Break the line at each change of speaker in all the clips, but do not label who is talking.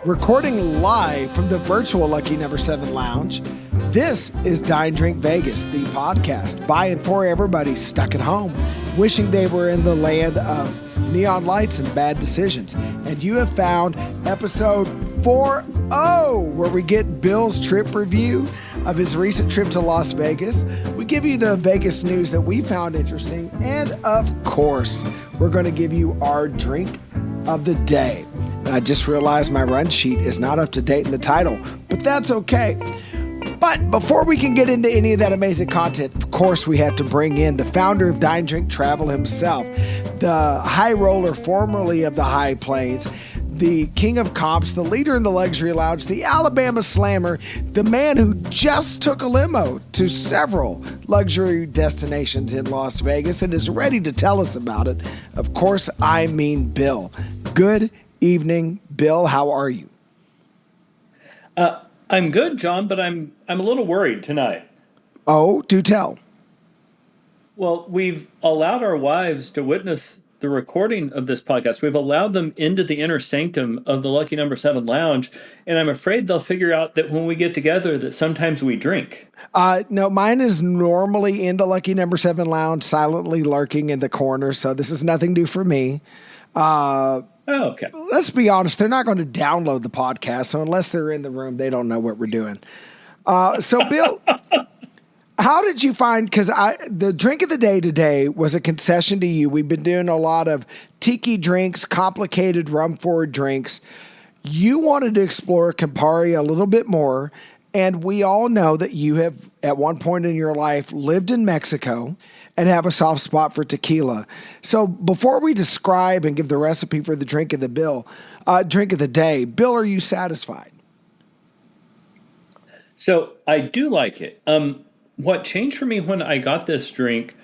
Recording live from the virtual Lucky Number 7 Lounge, this is Dine, Drink Vegas, the podcast by and for everybody stuck at home, wishing they were in the land of neon lights and bad decisions. And you have found episode 40, where we get Bill's trip review of his recent trip to Las Vegas. We give you the Vegas news that we found interesting. And of course, we're going to give you our drink of the day. I just realized my run sheet is not up to date in the title, but that's okay. But before we can get into any of that amazing content, of course, we have to bring in the founder of Dine, Drink Travel himself, the high roller formerly of the High Plains, the king of comps, the leader in the luxury lounge, the Alabama slammer, the man who just took a limo to several luxury destinations in Las Vegas and is ready to tell us about it. Of course, I mean Bill. Good evening, Bill. How are you?
I'm good, John, but I'm a little worried tonight.
Oh, do tell.
Well, we've allowed our wives to witness the recording of this podcast. We've allowed them into the inner sanctum of the Lucky Number 7 Lounge, and I'm afraid they'll figure out that when we get together that sometimes we drink.
No, mine is normally in the Lucky Number 7 Lounge, silently lurking in the corner, so this is nothing new for me.
Okay.
Let's be honest, they're not going to download the podcast, so unless they're in the room, they don't know what we're doing. So, Bill, how did you find, because the drink of the day today was a concession to you. We've been doing a lot of tiki drinks, complicated rum-forward drinks. You wanted to explore Campari a little bit more, and we all know that you have, at one point in your life, lived in Mexico and have a soft spot for tequila. So before we describe and give the recipe for the drink of the day, Bill, are you satisfied?
So I do like it. What changed for me when I got this drink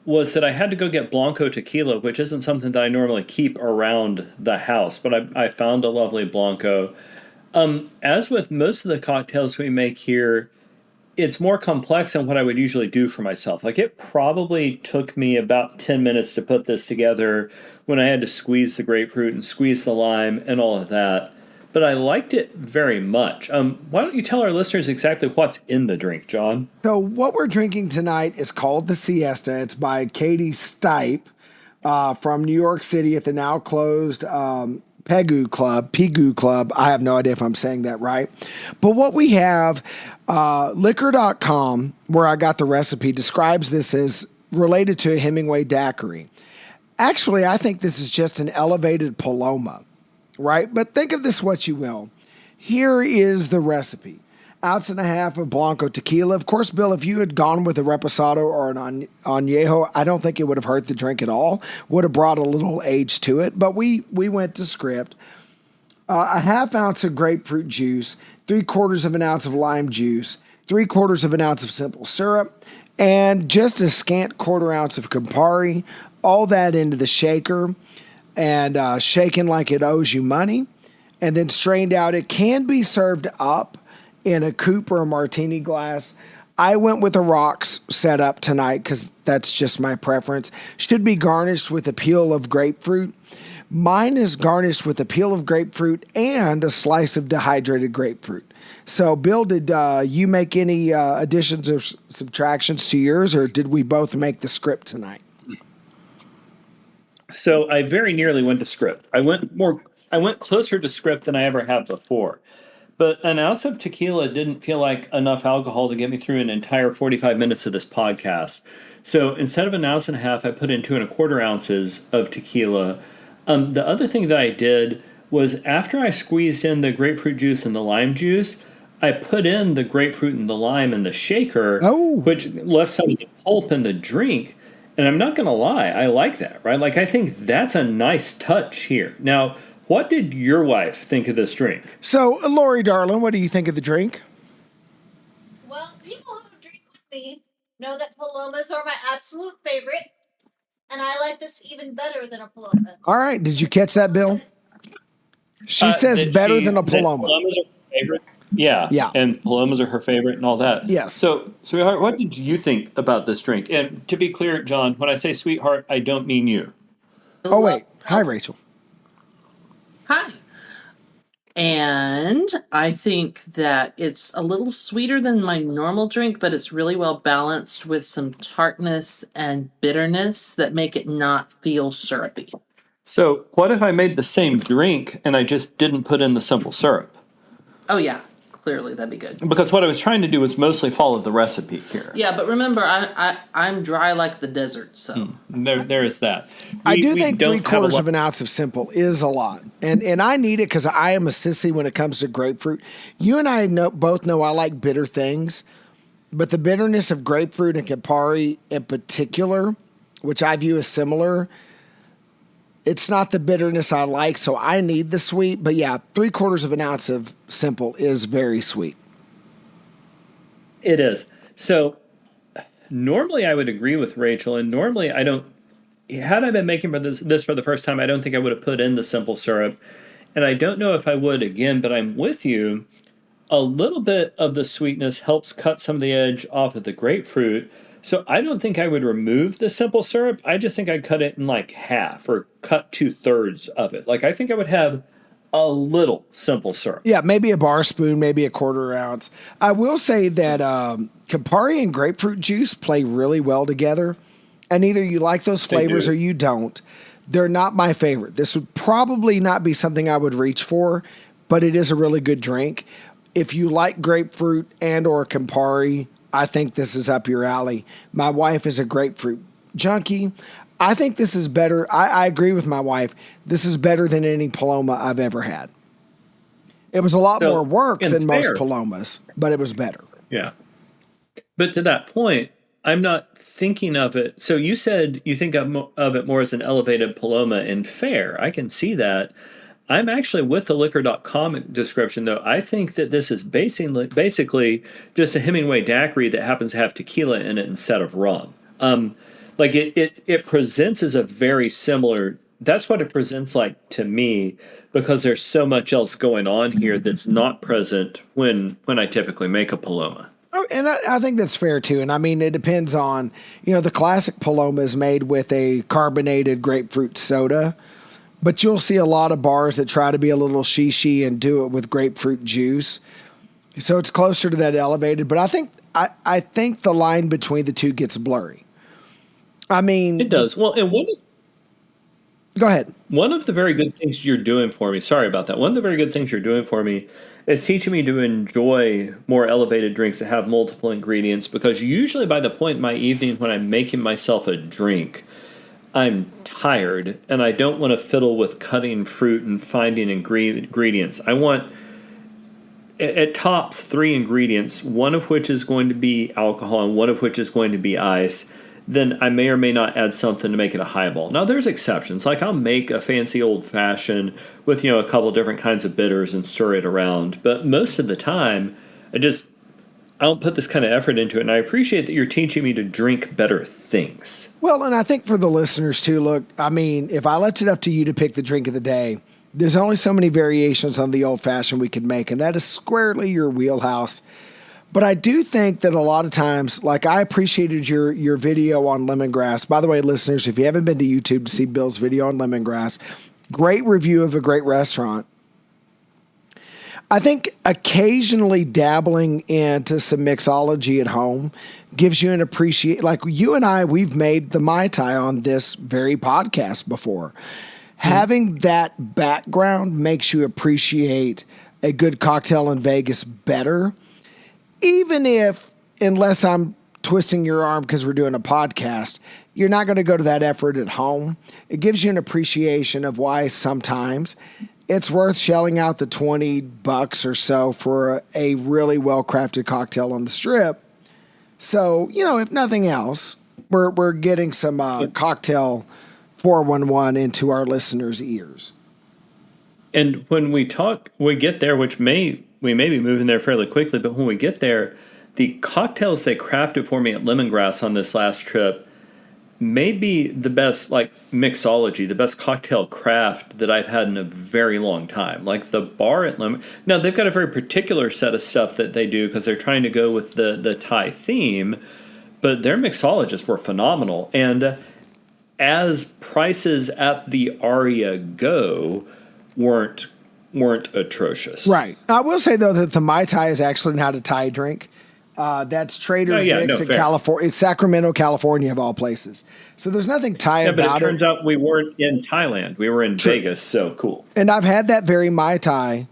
was that I had to go get Blanco tequila, which isn't something that I normally keep around the house, but I found a lovely Blanco. As with most of the cocktails we make here, it's more complex than what I would usually do for myself. Like, it probably took me about 10 minutes to put this together when I had to squeeze the grapefruit and squeeze the lime and all of that. But I liked it very much. Why don't you tell our listeners exactly what's in the drink, John?
So what we're drinking tonight is called the Siesta. It's by Katie Stipe from New York City at the now closed Pegu Club. I have no idea if I'm saying that right. But what we have, liquor.com, where I got the recipe, describes this as related to a Hemingway daiquiri. Actually, I think this is just an elevated Paloma, right? But think of this what you will. Here is the recipe. 1.5 ounces of Blanco tequila. Of course, Bill, if you had gone with a Reposado or an Añejo, I don't think it would have hurt the drink at all. Would have brought a little age to it. But we went to script. 1/2 ounce of grapefruit juice, 3/4 ounce of lime juice, 3/4 ounce of simple syrup, and just a scant 1/4 ounce of Campari. All that into the shaker and shaken like it owes you money, and then strained out. It can be served up in a coupe or a martini glass. I went with a rocks setup tonight because that's just my preference. Should be garnished with a peel of grapefruit. Mine is garnished with a peel of grapefruit and a slice of dehydrated grapefruit. So, Bill, did you make any additions or subtractions to yours, or did we both make the script tonight?
So I very nearly went to script. I went closer to script than I ever have before. But 1 ounce of tequila didn't feel like enough alcohol to get me through an entire 45 minutes of this podcast. So instead of 1.5 ounces, I put in 2.25 ounces of tequila. The other thing that I did was, after I squeezed in the grapefruit juice and the lime juice, I put in the grapefruit and the lime in the shaker, which left some of the pulp in the drink. And I'm not going to lie, I like that, right? Like, I think that's a nice touch here. Now, what did your wife think of this drink?
So, Lori, darling, what do you think of the drink?
Well, people who drink with me know that Palomas are my absolute favorite, and I like this even better than a Paloma.
All right. Did you catch that, Bill? She says better than a Paloma.
Palomas are her favorite? Yeah. And Palomas are her favorite and all that.
Yes.
So, sweetheart, what did you think about this drink? And to be clear, John, when I say sweetheart, I don't mean you.
Oh, wait. Hi, Rachel.
Hi. And I think that it's a little sweeter than my normal drink, but it's really well balanced with some tartness and bitterness that make it not feel syrupy.
So, what if I made the same drink and I just didn't put in the simple syrup?
Oh, yeah. Clearly, that'd be good.
Because what I was trying to do was mostly follow the recipe here.
Yeah, but remember, I'm dry like the desert, so.
There is that.
I do think
don't have a
3/4 of an ounce of simple is a lot. And I need it because I am a sissy when it comes to grapefruit. You and I both know I like bitter things, but the bitterness of grapefruit and Campari in particular, which I view as similar, it's not the bitterness I like, so I need the sweet. But yeah, 3/4 of an ounce of simple is very sweet.
It is. So normally I would agree with Rachel, and normally I don't. Had I been making this for the first time, I don't think I would have put in the simple syrup, and I don't know if I would again. But I'm with you. A little bit of the sweetness helps cut some of the edge off of the grapefruit. So I don't think I would remove the simple syrup. I just think I'd cut it in like half or cut 2/3 of it. Like I think I would have a little simple syrup.
Yeah, maybe a bar spoon, maybe a 1/4 ounce. I will say that Campari and grapefruit juice play really well together. And either you like those flavors or you don't. They're not my favorite. This would probably not be something I would reach for, but it is a really good drink. If you like grapefruit and or Campari, I think this is up your alley. My wife is a grapefruit junkie. I think this is better. I agree with my wife. This is better than any Paloma I've ever had. It was a lot more work than most Palomas, but it was better.
Yeah. But to that point, I'm not thinking of it. So you said you think of it more as an elevated Paloma and fair. I can see that. I'm actually with the liquor.com description, though. I think that this is basically just a Hemingway daiquiri that happens to have tequila in it instead of rum. Like it presents as a very similar. That's what it presents like to me, because there's so much else going on here that's not present when I typically make a Paloma.
Oh, and I think that's fair too. And I mean, it depends on, the classic Paloma is made with a carbonated grapefruit soda, but you'll see a lot of bars that try to be a little shishi and do it with grapefruit juice. So it's closer to that elevated. But I think the line between the two gets blurry. I mean,
it does. Well, and
go ahead.
One of the very good things you're doing for me, sorry about that. One of the very good things you're doing for me is teaching me to enjoy more elevated drinks that have multiple ingredients, because usually by the point in my evening when I'm making myself a drink, I'm tired and I don't want to fiddle with cutting fruit and finding ingredients. I want at tops 3 ingredients, one of which is going to be alcohol and one of which is going to be ice. Then I may or may not add something to make it a highball. Now, there's exceptions. Like I'll make a fancy old fashioned with, a couple different kinds of bitters and stir it around. But most of the time, I don't put this kind of effort into it. And I appreciate that you're teaching me to drink better things.
Well, and I think for the listeners too, look, I mean, if I left it up to you to pick the drink of the day, there's only so many variations on the old fashioned we could make. And that is squarely your wheelhouse. But I do think that a lot of times, like I appreciated your video on lemongrass. By the way, listeners, if you haven't been to YouTube to see Bill's video on lemongrass, great review of a great restaurant. I think occasionally dabbling into some mixology at home gives you an appreciate. Like you and I, we've made the Mai Tai on this very podcast before. Having that background makes you appreciate a good cocktail in Vegas better. Even if, unless I'm twisting your arm because we're doing a podcast, you're not going to go to that effort at home. It gives you an appreciation of why sometimes it's worth shelling out the $20 or so for a really well-crafted cocktail on the Strip. So, if nothing else, we're getting some cocktail 411 into our listeners' ears.
And when we get there, which we may be moving there fairly quickly, but when we get there, the cocktails they crafted for me at Lemongrass on this last trip may be the best, like mixology, the best cocktail craft that I've had in a very long time. Like the bar at now they've got a very particular set of stuff that they do because they're trying to go with the Thai theme, but their mixologists were phenomenal. And as prices at the Aria go, weren't weren't atrocious.
Right. I will say though that the Mai Tai is actually not a Thai drink. That's Trader
Oh, yeah,
Vic's
no,
in
fair.
California. It's Sacramento, California, of all places. So there's nothing Thai
Yeah, but it
about
turns
it.
out we weren't in Thailand. We were in Vegas, so cool.
And I've had that very Mai Tai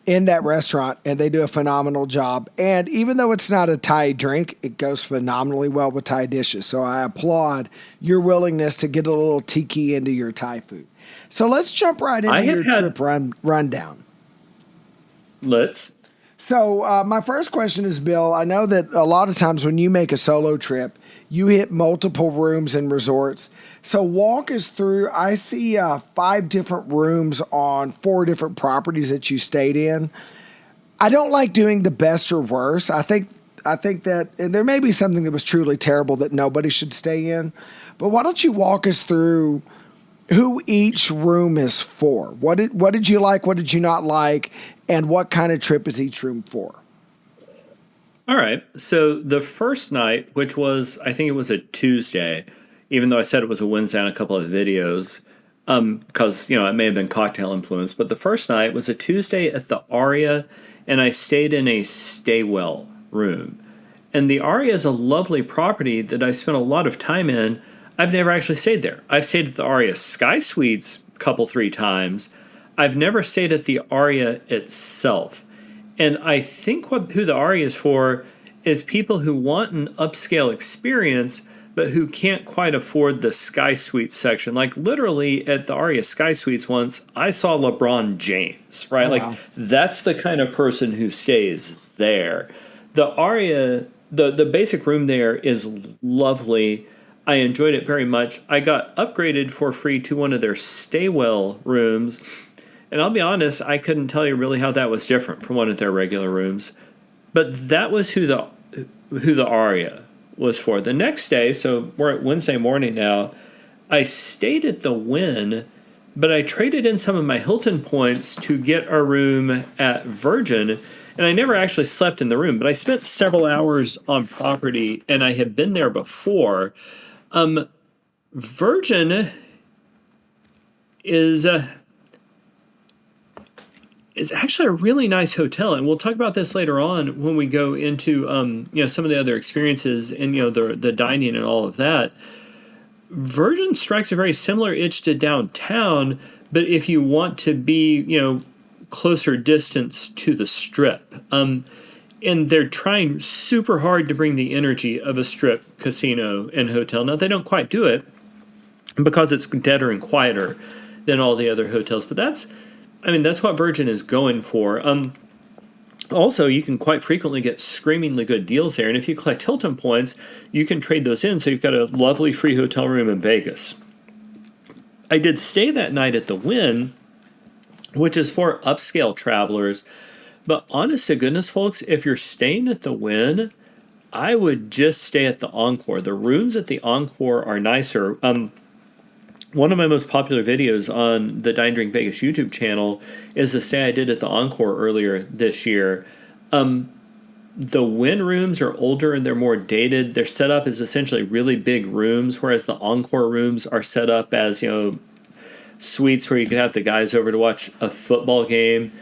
in that restaurant, and they do a phenomenal job. And even though it's not a Thai drink, it goes phenomenally well with Thai dishes. So I applaud your willingness to get a little tiki into your Thai food. So let's jump right into your trip rundown.
Let's.
So my first question is, Bill, I know that a lot of times when you make a solo trip, you hit multiple rooms and resorts. So walk us through. I see 5 different rooms on 4 different properties that you stayed in. I don't like doing the best or worst. I think that, and there may be something that was truly terrible that nobody should stay in. But why don't you walk us through who each room is for? What did you like? What did you not like? And what kind of trip is each room for?
All right. So the first night, which was, I think it was a Tuesday, even though I said it was a Wednesday on a couple of videos, because, it may have been cocktail influence, but the first night was a Tuesday at the Aria, and I stayed in a Staywell room. And the Aria is a lovely property that I spent a lot of time in. I've never actually stayed there. I've stayed at the Aria Sky Suites a couple, 3 times. I've never stayed at the Aria itself. And I think who the Aria is for is people who want an upscale experience, but who can't quite afford the Sky Suites section. Like literally at the Aria Sky Suites once, I saw LeBron James, right?
Oh,
like
wow.
that's the kind of person who stays there. The Aria, the basic room there is lovely. I enjoyed it very much. I got upgraded for free to one of their Staywell rooms. And I'll be honest, I couldn't tell you really how that was different from one of their regular rooms. But that was who the Aria was for. The next day, so we're at Wednesday morning now, I stayed at the Wynn, but I traded in some of my Hilton points to get a room at Virgin. And I never actually slept in the room, but I spent several hours on property, and I had been there before. Virgin is actually a really nice hotel, and we'll talk about this later on when we go into some of the other experiences and the dining and all of that. Virgin strikes a very similar itch to downtown, but if you want to be closer distance to the Strip, and they're trying super hard to bring the energy of a Strip casino and hotel. Now they don't quite do it because it's deader and quieter than all the other hotels, but that's what Virgin is going for. Also, you can quite frequently get screamingly good deals there, and if you collect Hilton points, you can trade those in, so you've got a lovely free hotel room in Vegas. I did stay that night at the Wynn, which is for upscale travelers, but honest to goodness, folks, if you're staying at the Wynn, I would just stay at the Encore. The rooms at the Encore are nicer. One of my most popular videos on the Dine Drink Vegas YouTube channel is the stay I did at the Encore earlier this year. The Wynn rooms are older and they're more dated. Their setup is essentially really big rooms, whereas the Encore rooms are set up as, suites where you can have the guys over to watch a football game.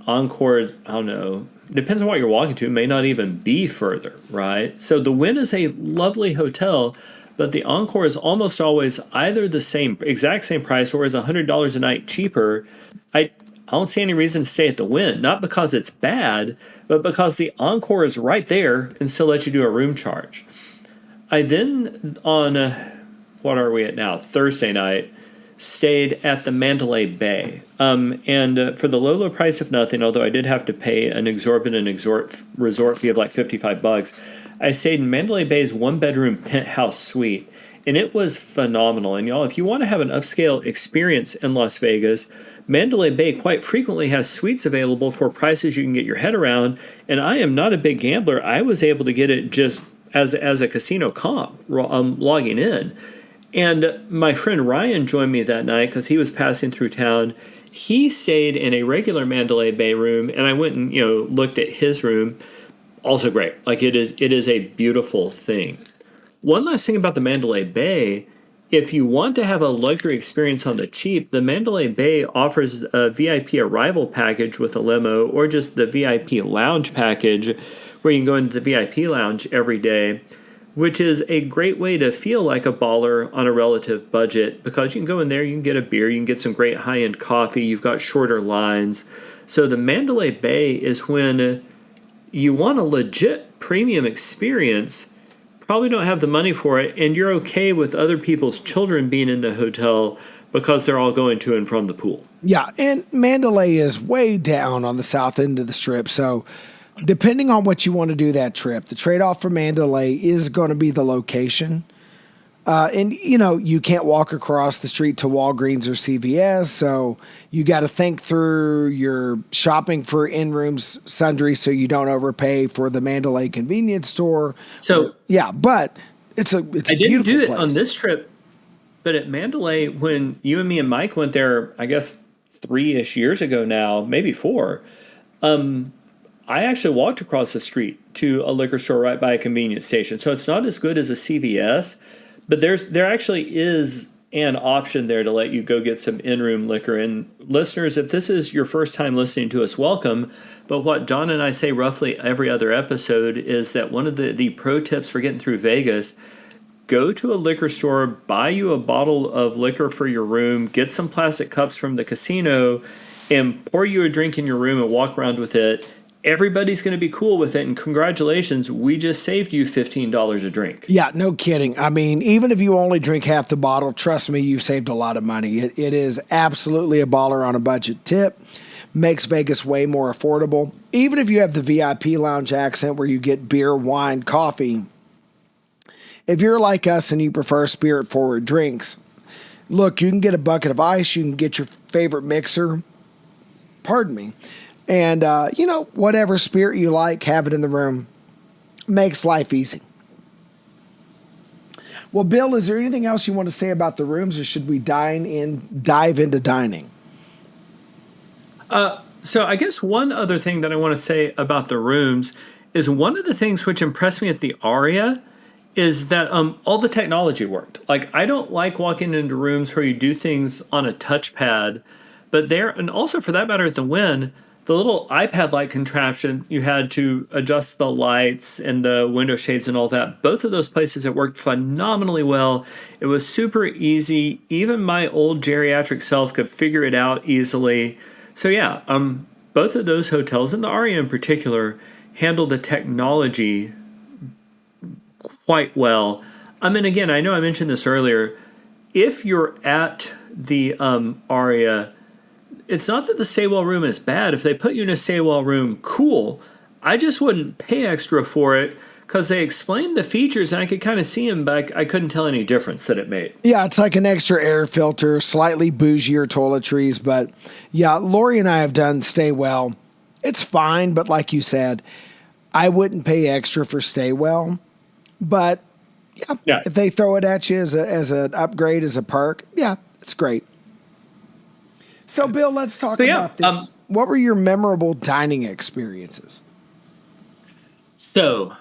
Encore is, I don't know, depends on what you're walking to, may not even be further, right? So the Wynn is a lovely hotel, but the Encore is almost always either the exact same price or is $100 a night cheaper. I don't see any reason to stay at the Wynn, not because it's bad, but because the Encore is right there and still lets you do a room charge. I then, on, what are we at now, Thursday night, stayed at the Mandalay Bay. And for the low price of nothing, although I did have to pay an exorbitant resort fee of like $55, I stayed in Mandalay Bay's 1-bedroom penthouse suite, and it was phenomenal. And y'all, if you want to have an upscale experience in Las Vegas, Mandalay Bay quite frequently has suites available for prices you can get your head around. And I am not a big gambler. I was able to get it just as a casino comp, logging in. And my friend Ryan joined me that night because he was passing through town. He stayed in a regular Mandalay Bay room, and I went and looked at his room. Also great. Like it is a beautiful thing. One last thing about the Mandalay Bay if you want to have a luxury experience on the cheap, the Mandalay Bay offers a VIP arrival package with a limo, or just the VIP lounge package where you can go into the VIP lounge every day, which is a great way to feel like a baller on a relative budget, because you can go in there, you can get a beer, you can get some great high-end coffee, you've got shorter lines. So the Mandalay Bay is when you want a legit premium experience, probably don't have the money for it, and you're okay with other people's children being in the hotel because they're all going to and from the pool.
Yeah, and Mandalay is way down on the south end of the strip, so depending on what you want to do that trip, the trade-off for Mandalay is going to be the location. And, you know, you can't walk across the street to Walgreens or CVS, so you got to think through your shopping for in-rooms sundries so you don't overpay for the Mandalay convenience store.
So
yeah, but it's a beautiful place. I didn't do it
on this trip, but at Mandalay, when you and me and Mike went there, I guess 3-ish years ago now, maybe 4, I actually walked across the street to a liquor store right by a convenience station. So it's not as good as a CVS, but there actually is an option there to let you go get some in-room liquor. And listeners, if this is your first time listening to us, welcome. But what John and I say roughly every other episode is that one of the pro tips for getting through Vegas, go to a liquor store, buy you a bottle of liquor for your room, get some plastic cups from the casino, and pour you a drink in your room and walk around with it. Everybody's going to be cool with it, and congratulations, we just saved you $15 a drink.
Yeah, no kidding. I mean, even if you only drink half the bottle, trust me, you've saved a lot of money. It is absolutely a baller on a budget tip. Makes Vegas way more affordable. Even if you have the VIP lounge accent where you get beer, wine, coffee, if you're like us and you prefer spirit-forward drinks, look, you can get a bucket of ice, you can get your favorite mixer, pardon me, and, whatever spirit you like, have it in the room. Makes life easy. Well, Bill, is there anything else you want to say about the rooms, or should we dive into dining?
So I guess one other thing that I want to say about the rooms is one of the things which impressed me at the Aria is that all the technology worked. Like, I don't like walking into rooms where you do things on a touchpad, but there, and also for that matter at the Wynn, the little iPad-like contraption, you had to adjust the lights and the window shades and all that. Both of those places, it worked phenomenally well. It was super easy. Even my old geriatric self could figure it out easily. So yeah, both of those hotels, and the Aria in particular, handle the technology quite well. I mean, again, I know I mentioned this earlier. If you're at the Aria, it's not that the stay-well room is bad. If they put you in a stay-well room, cool. I just wouldn't pay extra for it because they explained the features and I could kind of see them, but I couldn't tell any difference that it made.
Yeah, it's like an extra air filter, slightly bougier toiletries. But yeah, Lori and I have done stay-well. It's fine, but like you said, I wouldn't pay extra for stay-well. But yeah, if they throw it at you as an upgrade, as a perk, yeah, it's great. So, Bill, let's talk about this. What were your memorable dining experiences?
So,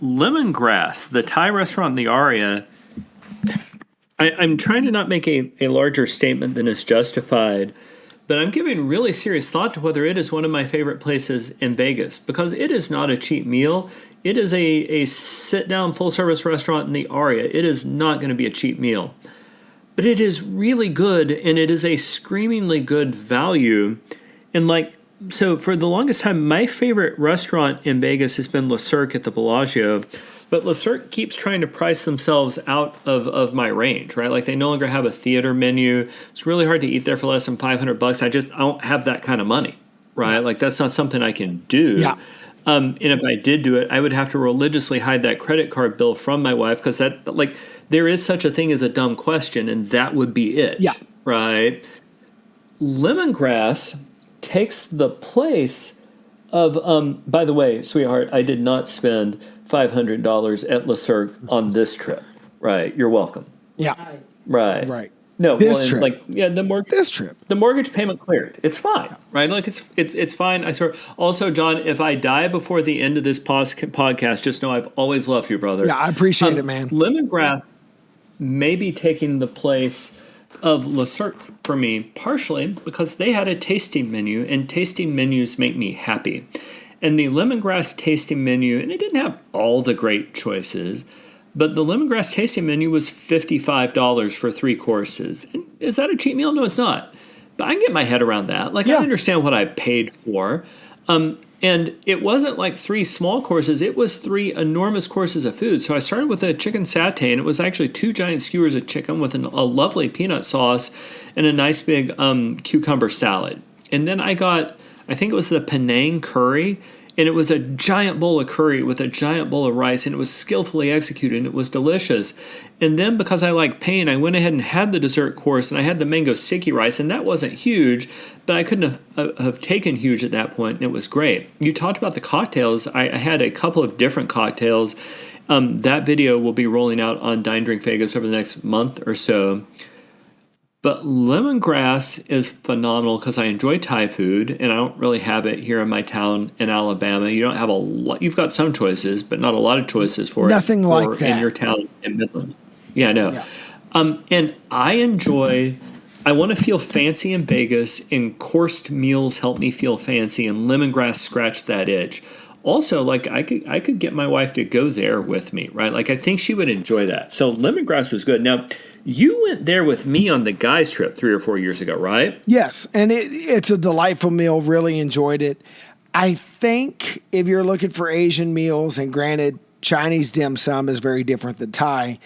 Lemongrass, the Thai restaurant in the Aria, I'm trying to not make a larger statement than is justified, but I'm giving really serious thought to whether it is one of my favorite places in Vegas, because it is not a cheap meal. It is a sit-down, full-service restaurant in the Aria. It is not going to be a cheap meal. But it is really good, and it is a screamingly good value. And so for the longest time, my favorite restaurant in Vegas has been Le Cirque at the Bellagio. But Le Cirque keeps trying to price themselves out of my range, right? Like, they no longer have a theater menu. It's really hard to eat there for less than $500. I don't have that kind of money, right? Yeah. Like, that's not something I can do. Yeah. And if I did do it, I would have to religiously hide that credit card bill from my wife, because there is such a thing as a dumb question, and that would be it. Yeah. Right? Lemongrass takes the place of, by the way, sweetheart, I did not spend $500 at Le Cirque on this trip. Right? You're welcome.
Yeah.
Right. No,
this trip.
This trip. The mortgage payment cleared. It's fine, right? Like, it's fine. I swear. Also, John, if I die before the end of this podcast, just know I've always loved you, brother.
Yeah, I appreciate it, man.
maybe taking the place of Le Cirque for me, partially because they had a tasting menu, and tasting menus make me happy. And the Lemongrass tasting menu, and it didn't have all the great choices, but the Lemongrass tasting menu was $55 for 3 courses. And is that a cheap meal? No, it's not. But I can get my head around that. Like, I understand what I paid for. And it wasn't like 3 small courses. It was 3 enormous courses of food. So I started with a chicken satay, and it was actually 2 giant skewers of chicken with a lovely peanut sauce and a nice big cucumber salad. And then I got, I think it was the Penang curry, and it was a giant bowl of curry with a giant bowl of rice, and it was skillfully executed, and it was delicious. And then because I like pain, I went ahead and had the dessert course, and I had the mango sticky rice, and that wasn't huge, but I couldn't have taken huge at that point, and it was great. You talked about the cocktails. I had a couple of different cocktails. That video will be rolling out on Dine Drink Vegas over the next month or so. But Lemongrass is phenomenal because I enjoy Thai food, and I don't really have it here in my town in Alabama. You don't have a lot. You've got some choices, but not a lot of choices for
Nothing
it
like that
in your town in Midland. Yeah, no. Yeah. And I enjoy. I want to feel fancy in Vegas, and coursed meals help me feel fancy, and Lemongrass scratched that itch. Also, like I could get my wife to go there with me, right? Like I think she would enjoy that. So Lemongrass was good. Now, you went there with me on the guys trip 3 or 4 years ago, right?
Yes, and it's a delightful meal. Really enjoyed it. I think if you're looking for Asian meals, and granted, Chinese dim sum is very different than Thai,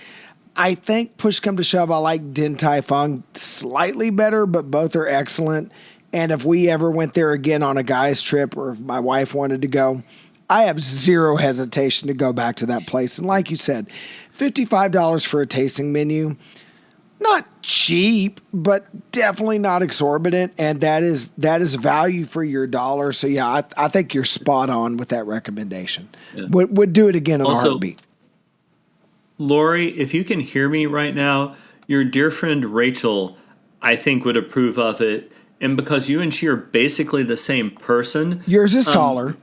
I think push come to shove, I like Din Tai Fung slightly better, but both are excellent. And if we ever went there again on a guy's trip, or if my wife wanted to go, I have zero hesitation to go back to that place. And like you said, $55 for a tasting menu, not cheap, but definitely not exorbitant. And that is value for your dollar. So yeah, I think you're spot on with that recommendation. Yeah. Would do it again in a heartbeat.
Lori, if you can hear me right now, your dear friend Rachel, I think, would approve of it. And because you and she are basically the same person.
Yours is taller.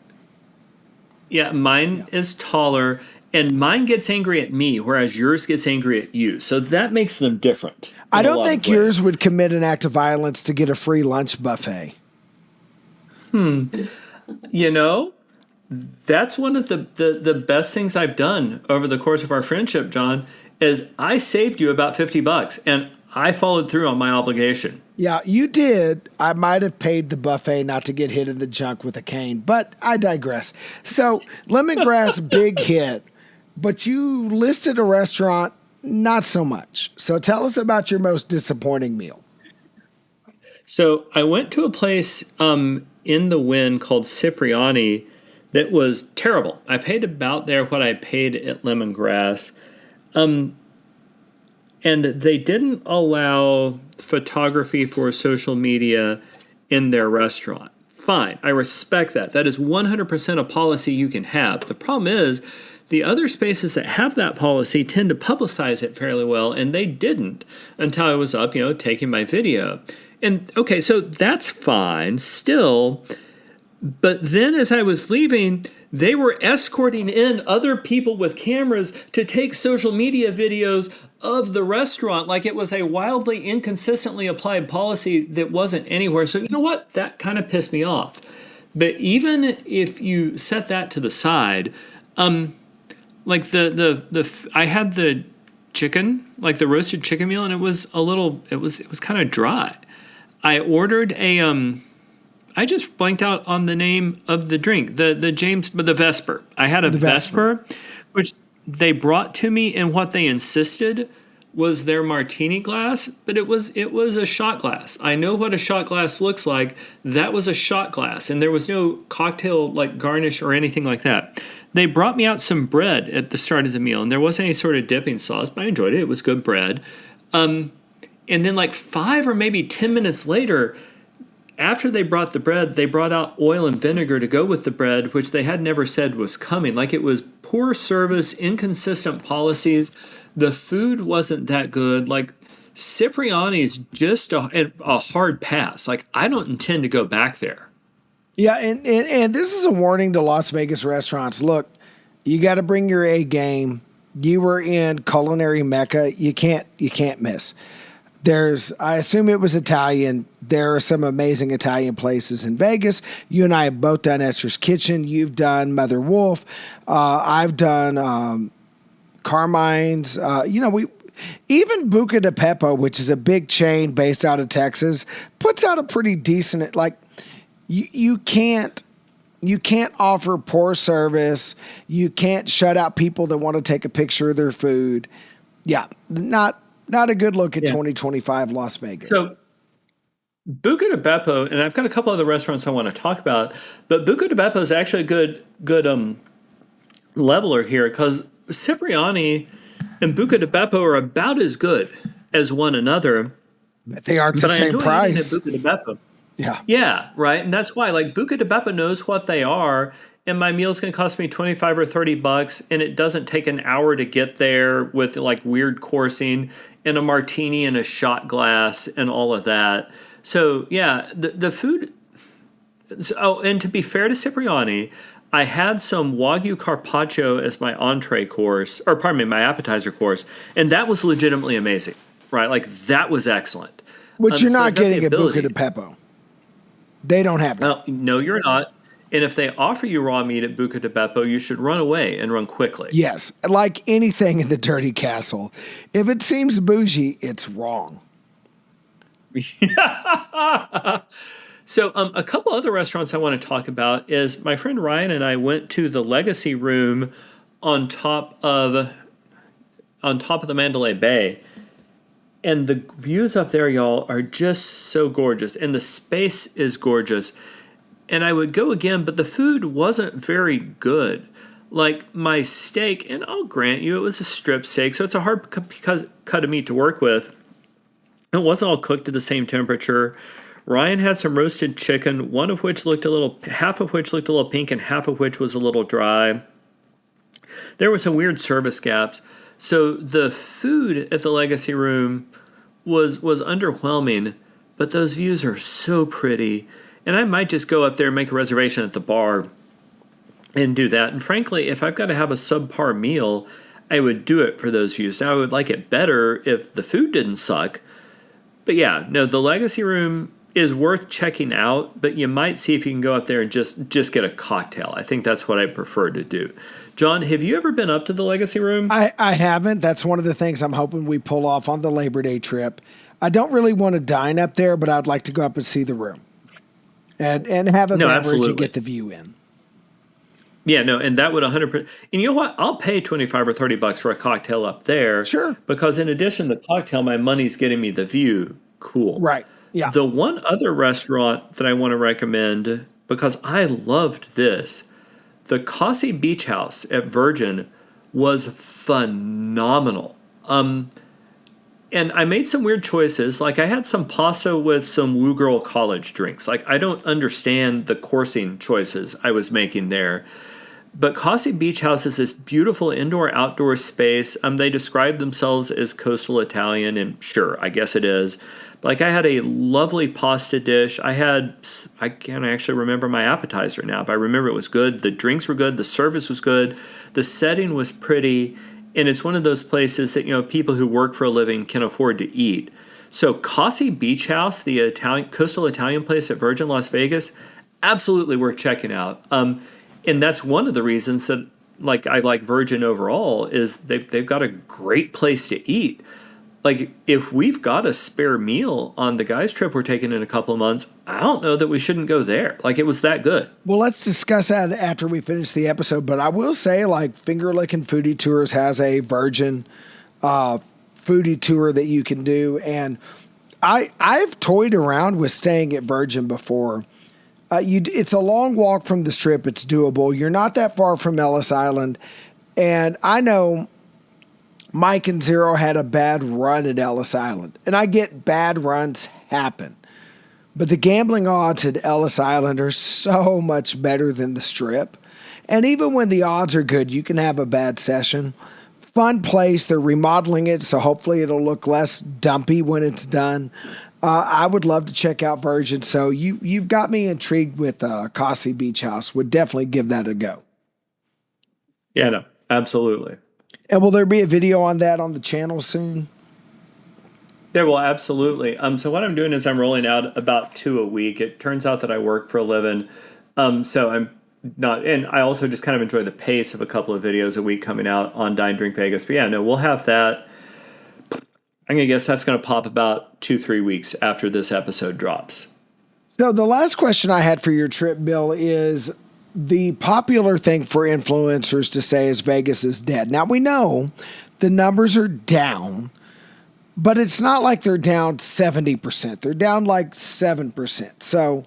Yeah, mine is taller. And mine gets angry at me, whereas yours gets angry at you. So that makes them different.
I don't think yours would commit an act of violence to get a free lunch buffet.
You know, that's one of the best things I've done over the course of our friendship, John, is I saved you about $50, and I followed through on my obligation.
Yeah, you did. I might have paid the buffet not to get hit in the junk with a cane, but I digress. So, Lemongrass, big hit, but you listed a restaurant, not so much. So tell us about your most disappointing meal.
So I went to a place in the Wynn called Cipriani that was terrible. I paid about what I paid at Lemongrass. And they didn't allow photography for social media in their restaurant. Fine, I respect that. That is 100% a policy you can have. The problem is the other spaces that have that policy tend to publicize it fairly well, and they didn't until I was up, taking my video. And okay, so that's fine still. But then as I was leaving, they were escorting in other people with cameras to take social media videos of the restaurant, like it was a wildly inconsistently applied policy that wasn't anywhere. So you know what? That kind of pissed me off. But even if you set that to the side, like I had the chicken, like the roasted chicken meal, and it was kind of dry. I ordered I just blanked out on the name of the drink, the Vesper. I had a Vesper, which they brought to me, and what they insisted was their martini glass, but it was a shot glass. I know what a shot glass looks like. That was a shot glass, and there was no cocktail like garnish or anything like that. They brought me out some bread at the start of the meal, and there wasn't any sort of dipping sauce, but I enjoyed it. It was good bread. And then like 5 or maybe 10 minutes later, after they brought the bread, they brought out oil and vinegar to go with the bread, which they had never said was coming. Like it was poor service, inconsistent policies. The food wasn't that good. Like Cipriani's just a hard pass. Like I don't intend to go back there.
Yeah, and this is a warning to Las Vegas restaurants. Look, you got to bring your A game. you were in culinary mecca. You can't miss. I assume it was Italian. There are some amazing Italian places in Vegas. You and I have both done Esther's Kitchen. You've done Mother Wolf. I've done Carmine's. We even Buca de Beppo, which is a big chain based out of Texas, puts out a pretty decent. Like you can't offer poor service. You can't shut out people that want to take a picture of their food. Yeah, not a good look at 2025 Las Vegas.
So Buca de Beppo, and I've got a couple other restaurants I want to talk about, but Buca de Beppo is actually a good leveler here because Cipriani and Buca de Beppo are about as good as one another.
They aren't the same price.
Buca de Beppo.
Yeah.
Yeah, right. And that's why, like, Buca de Beppo knows what they are, and my meal's going to cost me $25 or $30, and it doesn't take an hour to get there with, like, weird coursing and a martini and a shot glass and all of that. So, yeah, the food... Oh, and to be fair to Cipriani, I had some Wagyu Carpaccio as my entree course, or pardon me, my appetizer course, and that was legitimately amazing, right? Like, that was excellent.
Which you're not getting at Buca de Beppo. They don't have it.
No, you're not. And if they offer you raw meat at Buca de Beppo, you should run away and run quickly.
Yes, like anything in the Dirty Castle. If it seems bougie, it's wrong.
So a couple other restaurants I want to talk about is my friend Ryan and I went to the Legacy Room on top of the Mandalay Bay. And the views up there, y'all, are just so gorgeous. And the space is gorgeous. And I would go again, but the food wasn't very good. Like my steak, and I'll grant you it was a strip steak, so it's a hard cut of meat to work with. It wasn't all cooked to the same temperature. Ryan had some roasted chicken, half of which looked a little pink and half of which was a little dry. There were some weird service gaps. So the food at the Legacy Room was underwhelming, but those views are so pretty. And I might just go up there and make a reservation at the bar and do that. And frankly, if I've got to have a subpar meal, I would do it for those views. Now, I would like it better if the food didn't suck. But yeah, no, the Legacy Room is worth checking out, but you might see if you can go up there and just get a cocktail. I think that's what I prefer to do. John, have you ever been up to the Legacy Room?
I haven't. That's one of the things I'm hoping we pull off on the Labor Day trip. I don't really want to dine up there, but I'd like to go up and see the room and have a beverage
absolutely.
and get the view in.
Yeah, no, and that would 100%. And you know what? I'll pay $25 or $30 for a cocktail up there.
Sure.
Because in addition to the cocktail, my money's getting me the view. Cool.
Right. Yeah.
The one other restaurant that I want to recommend, because I loved this, the Cossie Beach House at Virgin was phenomenal. And I made some weird choices. Like I had some pasta with some Woo Girl College drinks. Like I don't understand the coursing choices I was making there. But Cossie Beach House is this beautiful indoor-outdoor space. They describe themselves as coastal Italian, and sure, I guess it is. Like I had a lovely pasta dish. I can't actually remember my appetizer now, but I remember it was good. The drinks were good. The service was good. The setting was pretty. And it's one of those places that, people who work for a living can afford to eat. So Cossie Beach House, the coastal Italian place at Virgin Las Vegas, absolutely worth checking out. And that's one of the reasons that I like Virgin overall is they've got a great place to eat. Like if we've got a spare meal on the guys' trip we're taking in a couple of months, I don't know that we shouldn't go there. Like it was that good.
Well, let's discuss that after we finish the episode. But I will say, Finger Licking Foodie Tours has a Virgin foodie tour that you can do, and I've toyed around with staying at Virgin before. It's a long walk from the Strip. It's doable. You're not that far from Ellis Island, and I know Mike and Zero had a bad run at Ellis Island, and I get bad runs happen. But the gambling odds at Ellis Island are so much better than the Strip. And even when the odds are good, you can have a bad session. Fun place. They're remodeling it, so hopefully it'll look less dumpy when it's done. I would love to check out Virgin. So you've got me intrigued with Cossie Beach House. Would definitely give that a go.
Yeah, no, absolutely.
And will there be a video on that on the channel soon?
Yeah, well, absolutely. So what I'm doing is I'm rolling out about 2 a week. It turns out that I work for a living, so I'm not, and I also just kind of enjoy the pace of a couple of videos a week coming out on Dine Drink Vegas. But yeah, no, we'll have that. I'm gonna guess that's gonna pop about 2-3 weeks after this episode drops.
So the last question I had for your trip, Bill, is the popular thing for influencers to say is Vegas is dead. Now we know the numbers are down, but it's not like they're down 70%. They're down like 7%. So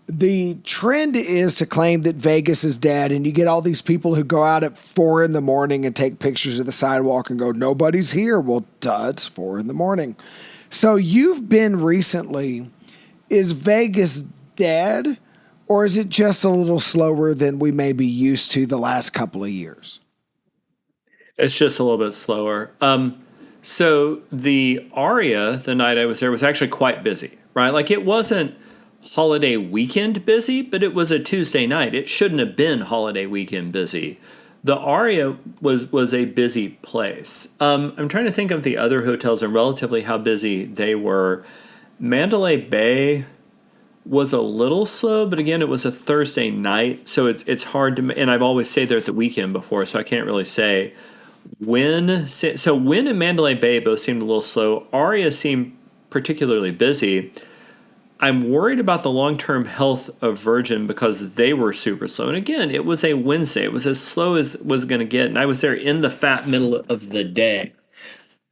the trend is to claim that Vegas is dead, and you get all these people who go out at 4 in the morning and take pictures of the sidewalk and go, nobody's here. Well, duh, it's 4 in the morning. So you've been recently. Is Vegas dead, or is it just a little slower than we may be used to the last couple of years?
It's just a little bit slower. So the Aria, the night I was there, was actually quite busy, right? Like it wasn't holiday weekend busy, but it was a Tuesday night. It shouldn't have been holiday weekend busy. The Aria was a busy place. I'm trying to think of the other hotels and relatively how busy they were. Mandalay Bay was a little slow, but again, it was a Thursday night, so it's hard to. And I've always stayed there at the weekend before, so I can't really say. Wynn and Mandalay Bay both seemed a little slow. Aria seemed particularly busy. I'm worried about the long-term health of Virgin because they were super slow. And again, it was a Wednesday. It was as slow as it was going to get, and I was there in the fat middle of the day.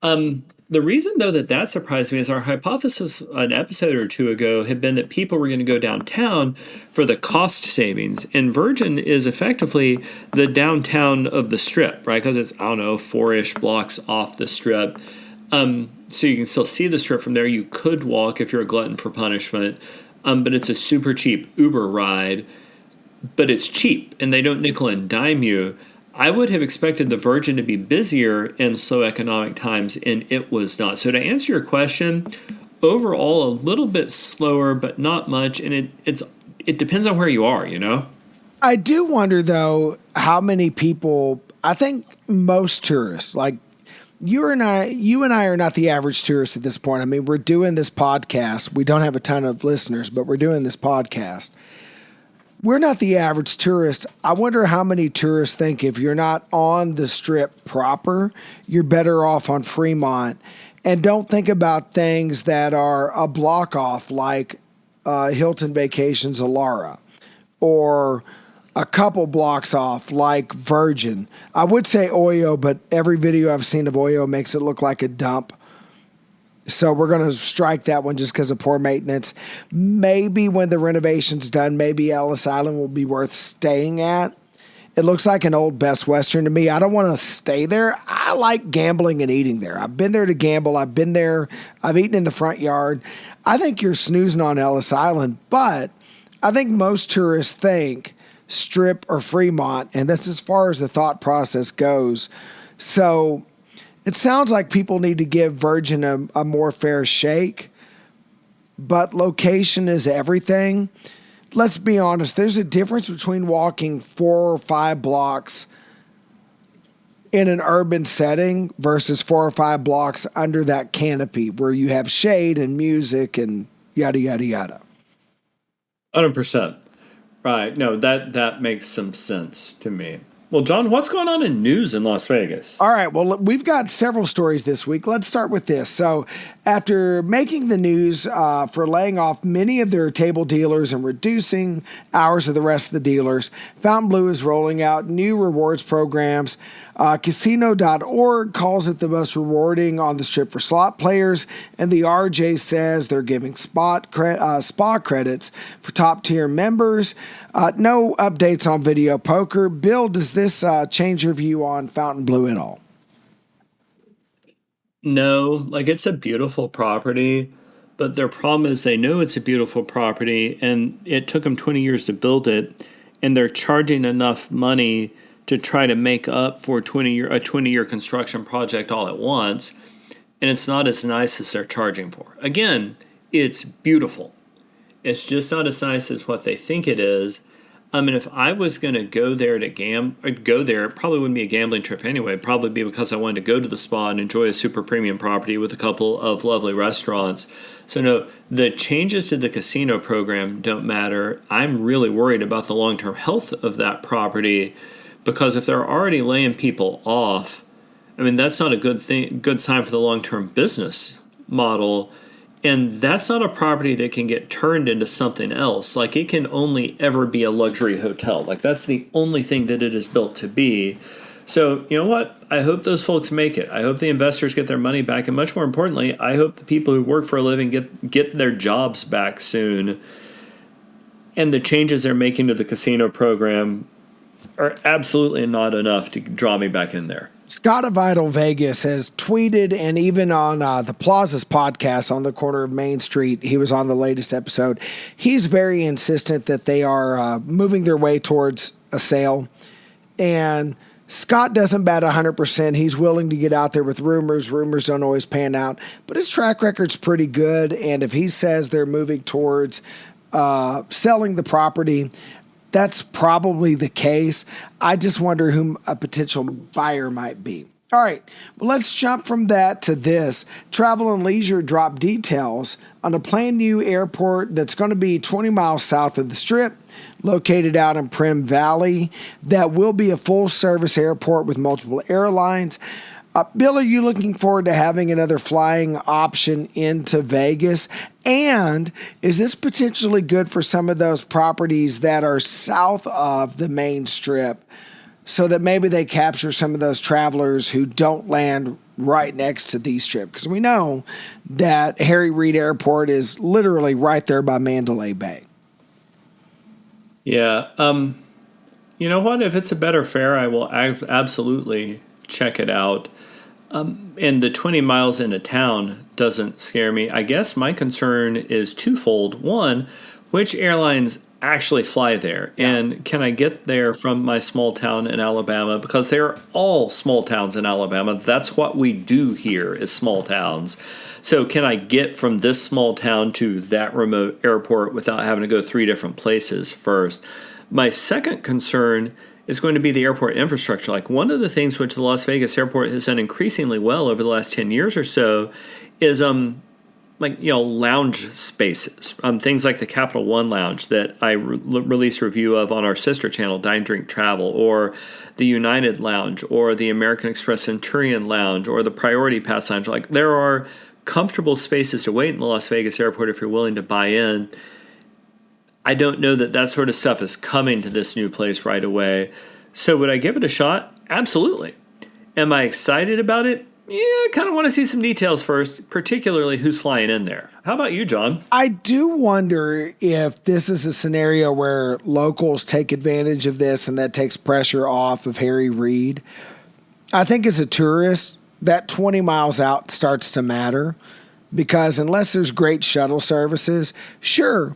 The reason, though, that surprised me is our hypothesis an episode or two ago had been that people were going to go downtown for the cost savings. And Virgin is effectively the downtown of the Strip, right? Because it's, 4-ish blocks off the Strip. So you can still see the Strip from there. You could walk if you're a glutton for punishment. But it's a super cheap Uber ride. But it's cheap, and they don't nickel and dime you. I would have expected the Virgin to be busier in slow economic times, and it was not. So to answer your question, overall a little bit slower, but not much, and it depends on where you are, you know?
I do wonder, though, how many people, I think most tourists, like you and I are not the average tourist at this point. I mean, we're doing this podcast. We don't have a ton of listeners, but we're doing this podcast. We're not the average tourist. I wonder how many tourists think if you're not on the Strip proper, you're better off on Fremont, and don't think about things that are a block off like Hilton Vacations Alara, or a couple blocks off like Virgin. I would say Oyo, but every video I've seen of Oyo makes it look like a dump. So we're going to strike that one just because of poor maintenance. Maybe when the renovation's done, maybe Ellis Island will be worth staying at. It looks like an old Best Western to me. I don't want to stay there. I like gambling and eating there. I've been there to gamble. I've been there. I've eaten in the front yard. I think you're snoozing on Ellis Island, but I think most tourists think Strip or Fremont, and that's as far as the thought process goes. So it sounds like people need to give Virgin a more fair shake, but location is everything. Let's be honest. There's a difference between walking 4 or 5 blocks in an urban setting versus 4 or 5 blocks under that canopy where you have shade and music and yada, yada, yada.
100%. Right. No, that makes some sense to me. Well, John, what's going on in news in Las Vegas?
All right. Well, we've got several stories this week. Let's start with this. So after making the news for laying off many of their table dealers and reducing hours of the rest of the dealers, Fontainebleau is rolling out new rewards programs. Casino.org calls it the most rewarding on the Strip for slot players, and the RJ says they're giving spa credits for top-tier members. No updates on video poker. Bill, does this change your view on Fontainebleau at all?
No, like it's a beautiful property, but their problem is they know it's a beautiful property, and it took them 20 years to build it, and they're charging enough money to try to make up for a 20-year construction project all at once, and it's not as nice as they're charging for. Again, it's beautiful. It's just not as nice as what they think it is. I mean, if I was going to go there to go there, it probably wouldn't be a gambling trip anyway. It'd probably be because I wanted to go to the spa and enjoy a super premium property with a couple of lovely restaurants. So, no, the changes to the casino program don't matter. I'm really worried about the long term health of that property because if they're already laying people off, I mean, that's not a good sign for the long term business model. And that's not a property that can get turned into something else. Like, it can only ever be a luxury hotel. Like, that's the only thing that it is built to be. So, you know what? I hope those folks make it. I hope the investors get their money back. And much more importantly, I hope the people who work for a living get their jobs back soon. And the changes they're making to the casino program are absolutely not enough to draw me back in there.
Scott of Idle Vegas has tweeted, and even on the Plazas podcast on the corner of Main Street, he was on the latest episode. He's very insistent that they are moving their way towards a sale. And Scott doesn't bat 100%. He's willing to get out there with rumors. Rumors don't always pan out, but his track record's pretty good. And if he says they're moving towards selling the property, that's probably the case. I just wonder who a potential buyer might be. All right, well, let's jump from that to this. Travel and Leisure dropped details on a planned new airport that's going to be 20 miles south of the Strip, located out in Prim Valley, that will be a full-service airport with multiple airlines. Bill, are you looking forward to having another flying option into Vegas? And is this potentially good for some of those properties that are south of the main strip so that maybe they capture some of those travelers who don't land right next to the strip? Because we know that Harry Reid Airport is literally right there by Mandalay Bay.
Yeah. You know what? If it's a better fare, I will absolutely check it out. And the 20 miles into town doesn't scare me. I guess my concern is twofold. One, which airlines actually fly there? Yeah. And can I get there from my small town in Alabama? Because they're all small towns in Alabama. That's what we do here is small towns. So can I get from this small town to that remote airport without having to go 3 different places first? My second concern is going to be the airport infrastructure. Like, one of the things which the Las Vegas airport has done increasingly well over the last 10 years or so is lounge spaces. Things like the Capital One Lounge that I released a review of on our sister channel, Dine, Drink, Travel, or the United Lounge, or the American Express Centurion Lounge, or the Priority Pass Lounge. Like, there are comfortable spaces to wait in the Las Vegas airport if you're willing to buy in. I don't know that sort of stuff is coming to this new place right away. So would I give it a shot? Absolutely. Am I excited about it? Yeah, I kind of want to see some details first, particularly who's flying in there. How about you, John?
I do wonder if this is a scenario where locals take advantage of this and that takes pressure off of Harry Reid. I think as a tourist, that 20 miles out starts to matter because unless there's great shuttle services, sure,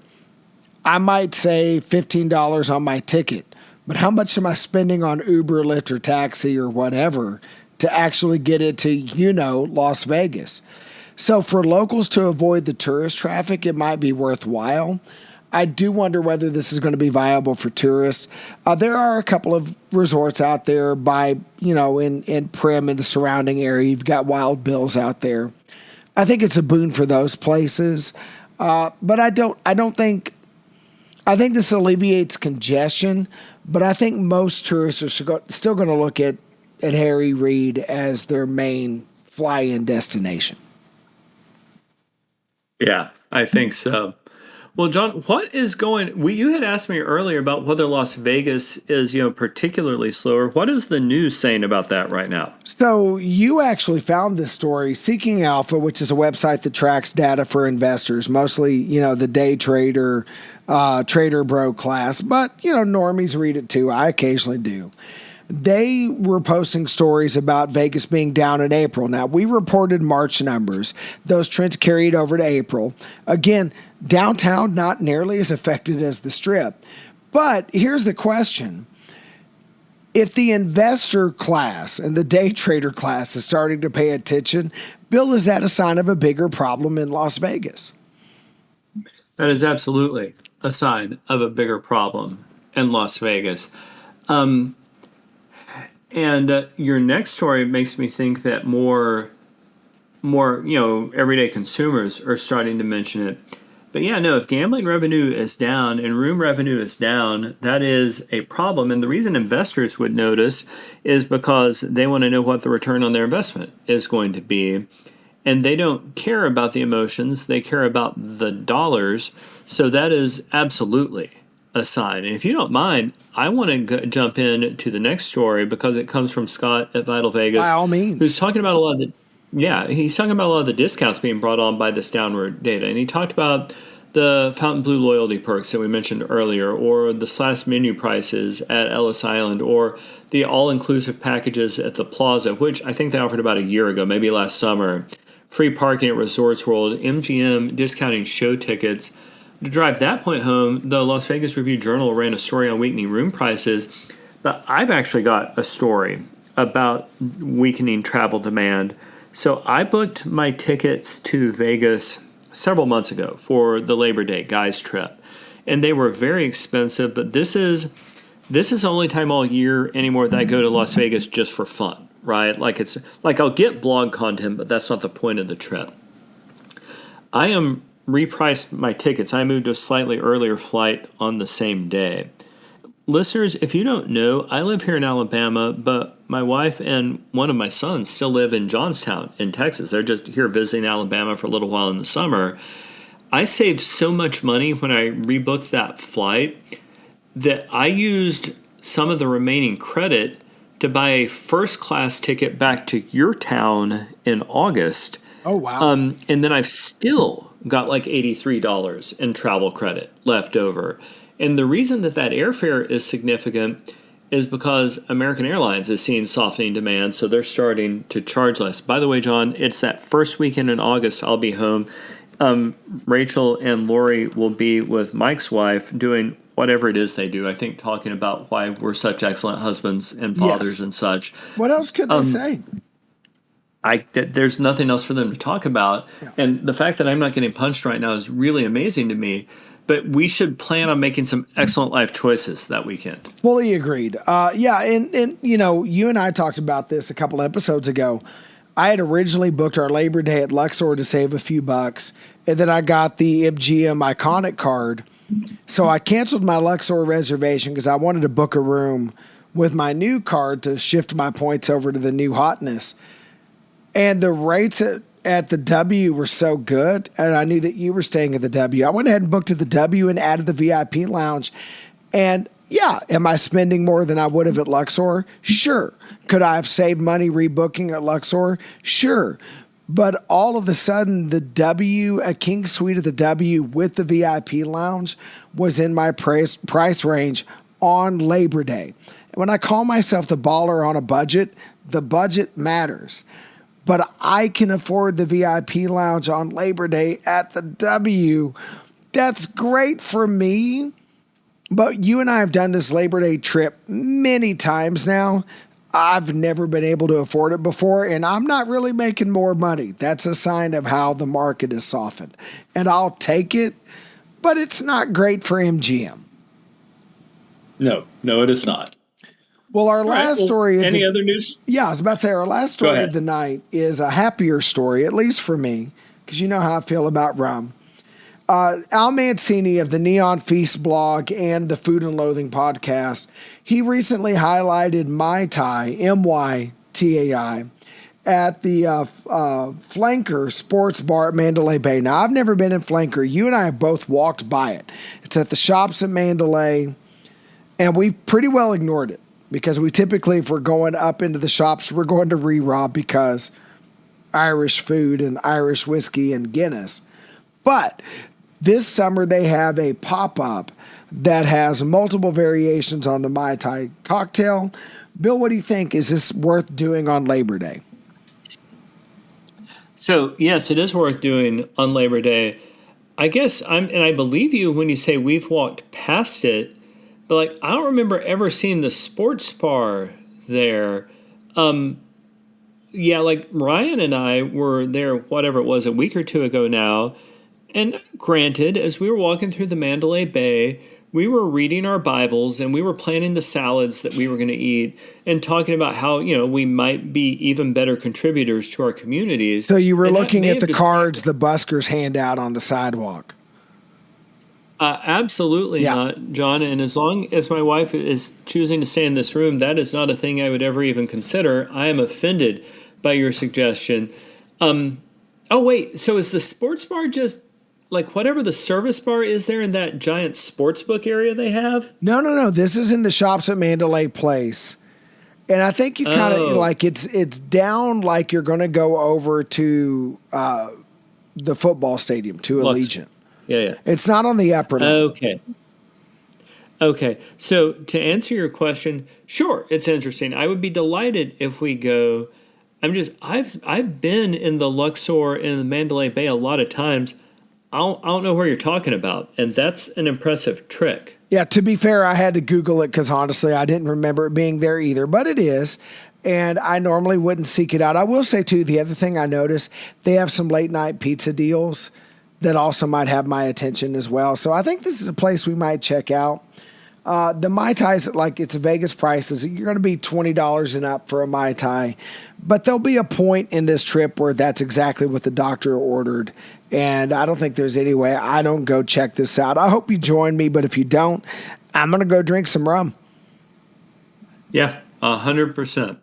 I might say $15 on my ticket, but how much am I spending on Uber, Lyft, or taxi or whatever to actually get it to, Las Vegas? So for locals to avoid the tourist traffic, it might be worthwhile. I do wonder whether this is going to be viable for tourists. There are a couple of resorts out there by, in Prim and the surrounding area. You've got Wild Bill's out there. I think it's a boon for those places. But I think this alleviates congestion, but I think most tourists are still going to look at Harry Reid as their main fly-in destination.
Yeah, I think so. Well, John, you had asked me earlier about whether Las Vegas is, particularly slower. What is the news saying about that right now?
So you actually found this story, Seeking Alpha, which is a website that tracks data for investors, mostly, the day trader, trader bro class, but, normies read it too. I occasionally do. They were posting stories about Vegas being down in April. Now, we reported March numbers. Those trends carried over to April. Again, downtown not nearly as affected as the Strip. But here's the question. If the investor class and the day trader class is starting to pay attention, Bill, is that a sign of a bigger problem in Las Vegas?
That is absolutely a sign of a bigger problem. and Las Vegas. And your next story makes me think that more everyday consumers are starting to mention it. But yeah, no, if gambling revenue is down and room revenue is down, that is a problem. And the reason investors would notice is because they want to know what the return on their investment is going to be. And they don't care about the emotions, they care about the dollars. So that is absolutely a sign. And if you don't mind, I want to jump in to the next story because it comes from Scott at Vital Vegas.
By all means.
Who's talking about a lot of the he's talking about a lot of the discounts being brought on by this downward data. And he talked about the Fountain Blue loyalty perks that we mentioned earlier, or the slash menu prices at Ellis Island, or the all-inclusive packages at the Plaza, which I think they offered about a year ago, maybe last summer. Free parking at Resorts World, MGM discounting show tickets. To drive that point home, the Las Vegas Review-Journal ran a story on weakening room prices, but I've actually got a story about weakening travel demand. So I booked my tickets to Vegas several months ago for the Labor Day guys trip, and they were very expensive. But this is the only time all year anymore that I go to Las Vegas just for fun, right? Like I'll get blog content, but that's not the point of the trip. I am repriced my tickets. I moved to a slightly earlier flight on the same day. Listeners, if you don't know, I live here in Alabama, but my wife and one of my sons still live in Johnstown in Texas. They're just here visiting Alabama for a little while in the summer. I saved so much money when I rebooked that flight that I used some of the remaining credit to buy a first-class ticket back to your town in August.
Oh, wow.
And then I've still got like $83 in travel credit left over. And the reason that airfare is significant is because American Airlines is seeing softening demand, so they're starting to charge less. By the way, John, it's that first weekend in August I'll be home. Rachel and Lori will be with Mike's wife doing whatever it is they do. I think talking about why we're such excellent husbands and fathers and such.
What else could they say?
There's nothing else for them to talk about. Yeah. And the fact that I'm not getting punched right now is really amazing to me. But we should plan on making some excellent life choices that weekend.
Fully agreed. And you and I talked about this a couple episodes ago. I had originally booked our Labor Day at Luxor to save a few bucks, and then I got the MGM Iconic card. So I canceled my Luxor reservation because I wanted to book a room with my new card to shift my points over to the new hotness. And the rates at the W were so good, and I knew that you were staying at the W. I went ahead and booked at the W and added the VIP lounge. And yeah, am I spending more than I would have at Luxor? Sure. Could I have saved money rebooking at Luxor? Sure. But all of a sudden, the W, a King Suite at the W with the VIP lounge was in my price range on Labor Day. When I call myself the baller on a budget, the budget matters. But I can afford the VIP lounge on Labor Day at the W. That's great for me. But you and I have done this Labor Day trip many times now. I've never been able to afford it before, and I'm not really making more money. That's a sign of how the market is softened. And I'll take it, but it's not great for MGM.
No, it is not.
Well, our last story...
Any other news?
Yeah, I was about to say our last story of the night is a happier story, at least for me, because you know how I feel about rum. Al Mancini of the Neon Feast blog and the Food and Loathing podcast, he recently highlighted Mai Tai, MYTAI, at the Flanker Sports Bar at Mandalay Bay. Now, I've never been in Flanker. You and I have both walked by it. It's at the shops at Mandalay, and we pretty well ignored it. Because we typically, if we're going up into the shops, we're going to re-rob because Irish food and Irish whiskey and Guinness. But this summer they have a pop-up that has multiple variations on the Mai Tai cocktail. Bill, what do you think? Is this worth doing on Labor Day?
So, yes, it is worth doing on Labor Day. I guess I believe you when you say we've walked past it. But I don't remember ever seeing the sports bar there. Ryan and I were there, whatever it was, a week or two ago now. And granted, as we were walking through the Mandalay Bay, we were reading our Bibles and we were planning the salads that we were going to eat and talking about how, we might be even better contributors to our communities.
So you were
And that
looking
may
at
have
the
just-
cards the buskers hand out on the sidewalk.
Absolutely
Yeah.
not, John. And as long as my wife is choosing to stay in this room, that is not a thing I would ever even consider. I am offended by your suggestion. Oh, wait. So is the sports bar just like whatever the service bar is there in that giant sports book area they have?
No. This is in the shops at Mandalay Place. And I think you kind of
Oh.
like it's down like you're going to go over to the football stadium, to Allegiant.
Yeah.
It's not on the upper level.
Okay. So to answer your question, sure, it's interesting. I would be delighted if we go. I've been in the Luxor and the Mandalay Bay a lot of times. I don't know where you're talking about, and that's an impressive trick.
Yeah, to be fair, I had to Google it because honestly, I didn't remember it being there either, but it is. And I normally wouldn't seek it out. I will say, too, the other thing I noticed, they have some late night pizza deals that also might have my attention as well. So I think this is a place we might check out. The Mai Tais, like it's Vegas prices. You're going to be $20 and up for a Mai Tai. But there'll be a point in this trip where that's exactly what the doctor ordered. And I don't think there's any way I don't go check this out. I hope you join me, but if you don't, I'm going to go drink some rum.
Yeah, 100%.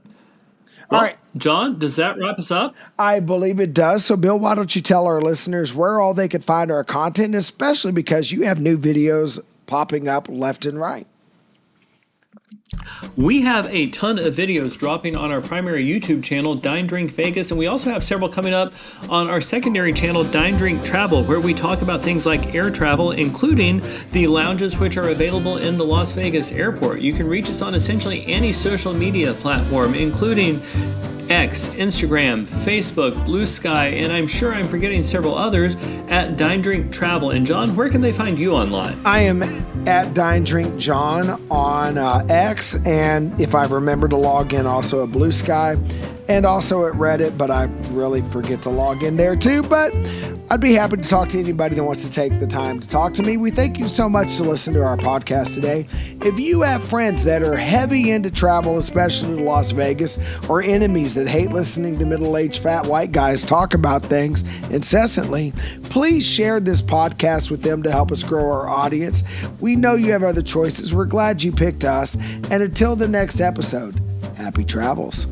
All right.
John, does that wrap us up?
I believe it does. So, Bill, why don't you tell our listeners where all they could find our content, especially because you have new videos popping up left and right.
We have a ton of videos dropping on our primary YouTube channel, Dine Drink Vegas, and we also have several coming up on our secondary channel, Dine Drink Travel, where we talk about things like air travel, including the lounges which are available in the Las Vegas airport. You can reach us on essentially any social media platform, including X, Instagram, Facebook, Blue Sky, and I'm sure I'm forgetting several others at Dine Drink Travel. And John, where can they find you online?
I am at Dine Drink John on X, and if I remember to log in, also at Blue Sky, and also at Reddit, but I really forget to log in there too. But I'd be happy to talk to anybody that wants to take the time to talk to me. We thank you so much to listen to our podcast today. If you have friends that are heavy into travel, especially to Las Vegas, or enemies that hate listening to middle-aged fat white guys talk about things incessantly, please share this podcast with them to help us grow our audience. We know you have other choices. We're glad you picked us. And until the next episode, happy travels.